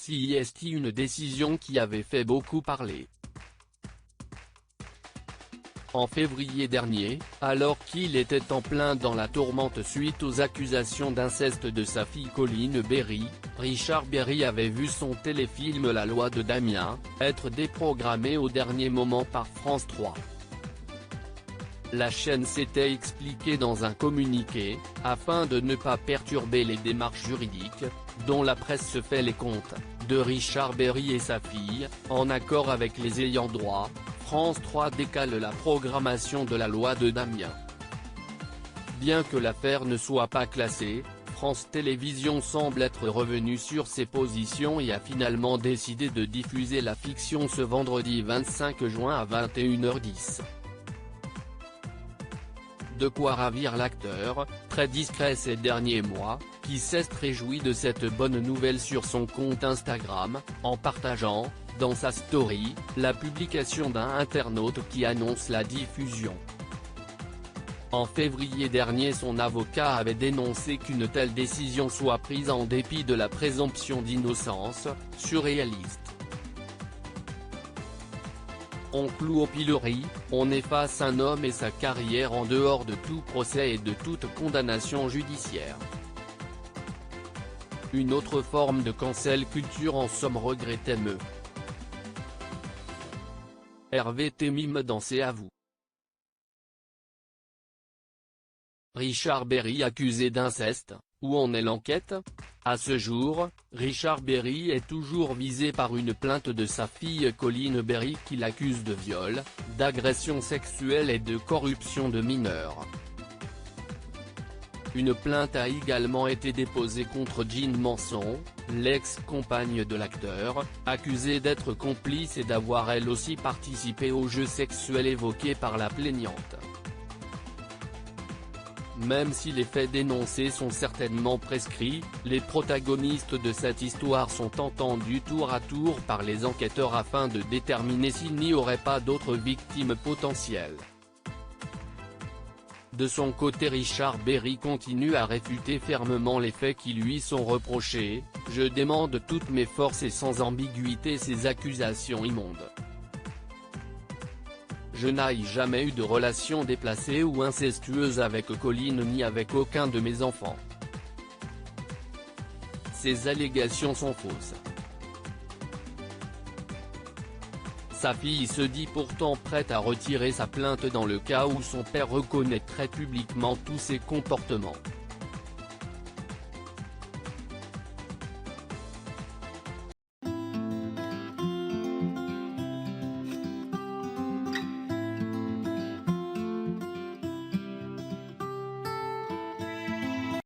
C'est une décision qui avait fait beaucoup parler. En février dernier, alors qu'il était en plein dans la tourmente suite aux accusations d'inceste de sa fille Colline Berry, Richard Berry avait vu son téléfilm La loi de Damien être déprogrammé au dernier moment par France 3. La chaîne s'était expliquée dans un communiqué, afin de ne pas perturber les démarches juridiques, dont la presse se fait les comptes, de Richard Berry et sa fille, en accord avec les ayants droit. France 3 décale la programmation de la loi de Damien. Bien que l'affaire ne soit pas classée, France Télévisions semble être revenu sur ses positions et a finalement décidé de diffuser la fiction ce vendredi 25 juin à 21h10. De quoi ravir l'acteur, très discret ces derniers mois, qui s'est réjoui de cette bonne nouvelle sur son compte Instagram, en partageant, dans sa story, la publication d'un internaute qui annonce la diffusion. En février dernier, son avocat avait dénoncé qu'une telle décision soit prise en dépit de la présomption d'innocence, surréaliste. On cloue au pilori, on efface un homme et sa carrière en dehors de tout procès et de toute condamnation judiciaire. Une autre forme de cancel culture en somme, regrettait me. Hervé Temim dans C'est à vous. Richard Berry accusé d'inceste, où en est l'enquête? À ce jour, Richard Berry est toujours visé par une plainte de sa fille Colline Berry qui l'accuse de viol, d'agression sexuelle et de corruption de mineurs. Une plainte a également été déposée contre Jean Manson, l'ex-compagne de l'acteur, accusée d'être complice et d'avoir elle aussi participé aux jeux sexuels évoqués par la plaignante. Même si les faits dénoncés sont certainement prescrits, les protagonistes de cette histoire sont entendus tour à tour par les enquêteurs afin de déterminer s'il n'y aurait pas d'autres victimes potentielles. De son côté, Richard Berry continue à réfuter fermement les faits qui lui sont reprochés. « Je demande toutes mes forces et sans ambiguïté ces accusations immondes. Je n'ai jamais eu de relation déplacée ou incestueuse avec Colline ni avec aucun de mes enfants. Ces allégations sont fausses. » Sa fille se dit pourtant prête à retirer sa plainte dans le cas où son père reconnaîtrait publiquement tous ses comportements.